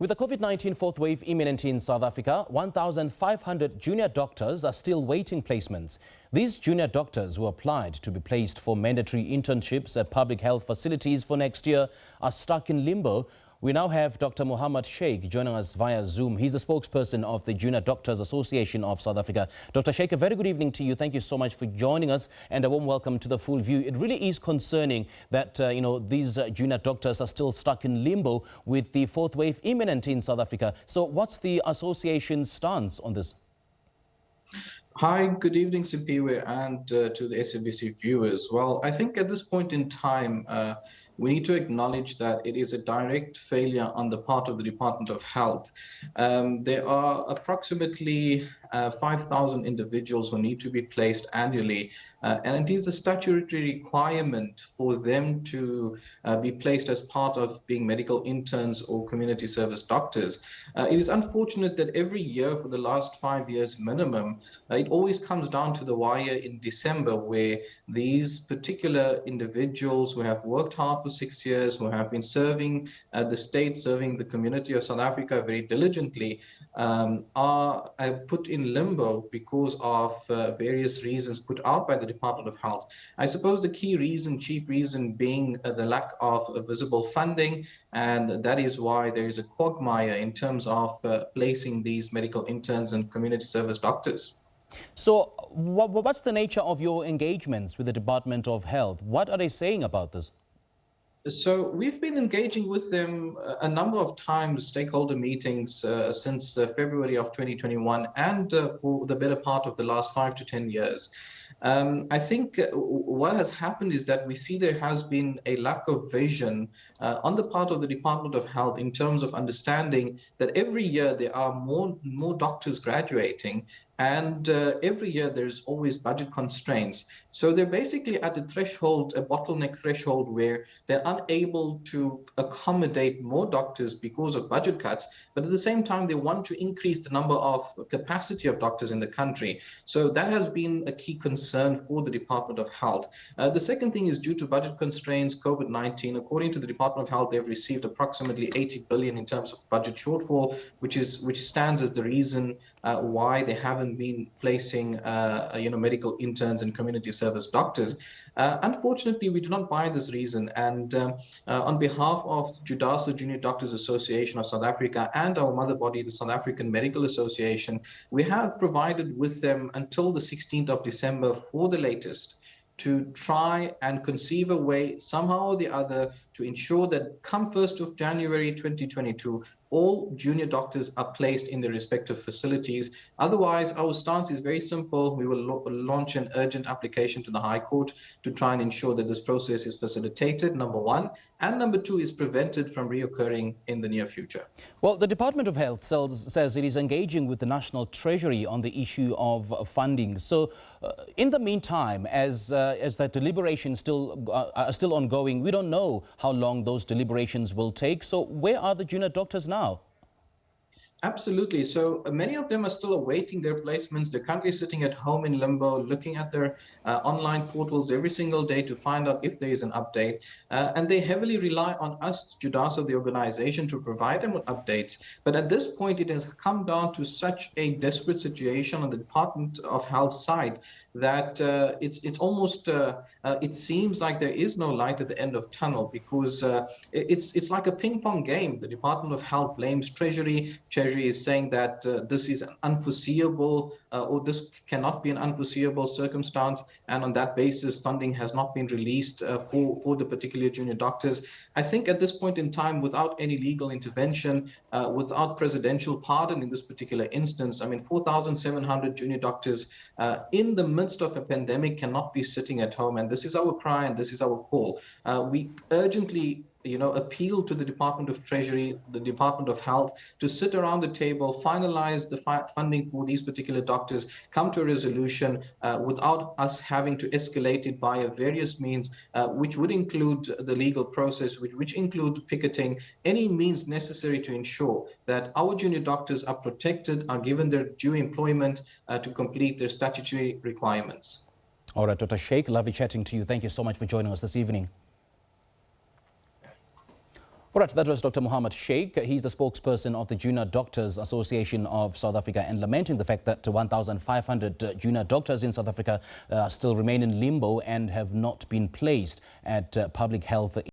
With the COVID-19 fourth wave imminent in South Africa, 1,500 junior doctors are still waiting placements. These junior doctors who applied to be placed for mandatory internships at public health facilities for next year are stuck in limbo. We now have Dr. Muhammad Sheik joining us via Zoom. He's the spokesperson of the Junior Doctors Association of South Africa. Dr. Sheik, a very good evening to you. Thank you so much for joining us and a warm welcome to The Full View. It really is concerning that, these junior doctors are still stuck in limbo with the fourth wave imminent in South Africa. So what's the association's stance on this? Hi, good evening, Sipiwe, and to the SABC viewers. Well, I think at this point in time, we need to acknowledge that it is a direct failure on the part of the Department of Health. There are approximately 5,000 individuals who need to be placed annually, and it is a statutory requirement for them to be placed as part of being medical interns or community service doctors. It is unfortunate that every year for the last 5 years minimum, it always comes down to the wire in December, where these particular individuals who have worked hard for 6 years, who have been serving the state, serving the community of South Africa very diligently, are put in limbo because of various reasons put out by the Department of Health. I suppose the key reason, chief reason being the lack of visible funding, and that is why there is a quagmire in terms of placing these medical interns and community service doctors. So what's the nature of your engagements with the Department of Health? What are they saying about this? So we've been engaging with them a number of times, stakeholder meetings since February of 2021 and for the better part of the last 5 to 10 years. I think what has happened is that we see there has been a lack of vision on the part of the Department of Health in terms of understanding that every year there are more doctors graduating, and every year there's always budget constraints. So they're basically at a threshold, a bottleneck threshold, where they're unable to accommodate more doctors because of budget cuts, but at the same time they want to increase the number of capacity of doctors in the country. So that has been a key concern for the Department of Health. The second thing is due to budget constraints, COVID-19. According to the Department of Health, they've received approximately 80 billion in terms of budget shortfall, which stands as the reason why they haven't been placing medical interns and community service doctors. Unfortunately, we do not buy this reason, and on behalf of JUDASA, Junior Doctors Association of South Africa, and our mother body, the South African Medical Association, we have provided with them until the 16th of December for the latest to try and conceive a way somehow or the other to ensure that come 1st of January 2022, all junior doctors are placed in their respective facilities. Otherwise, our stance is very simple. We will launch an urgent application to the High Court to try and ensure that this process is facilitated, number one, and number two, is prevented from reoccurring in the near future. Well, the Department of Health says it is engaging with the National Treasury on the issue of funding. So in the meantime, as the deliberations are still ongoing, we don't know how long those deliberations will take. So where are the junior doctors now? Absolutely. So many of them are still awaiting their placements. They're currently sitting at home in limbo, looking at their online portals every single day to find out if there is an update. And they heavily rely on us, JUDASA, the organization, to provide them with updates. But at this point, it has come down to such a desperate situation on the Department of Health side that it's almost, it seems like there is no light at the end of tunnel, because it's like a ping pong game. The Department of Health blames Treasury is saying that this is an unforeseeable or this cannot be an unforeseeable circumstance, and on that basis funding has not been released for the particular junior doctors. I think at this point in time, without any legal intervention, without presidential pardon in this particular instance, I mean 4,700 junior doctors in the midst of a pandemic cannot be sitting at home, and this is our cry and this is our call. We urgently appeal to the Department of Treasury, the Department of Health, to sit around the table, finalize the funding for these particular doctors, come to a resolution without us having to escalate it via various means, which would include the legal process, which include picketing, any means necessary to ensure that our junior doctors are protected, are given their due employment to complete their statutory requirements. All right, Dr. Sheik, lovely chatting to you. Thank you so much for joining us this evening. All right, that was Dr. Muhammad Sheik. He's the spokesperson of the Junior Doctors Association of South Africa, and lamenting the fact that 1,500 junior doctors in South Africa still remain in limbo and have not been placed at public health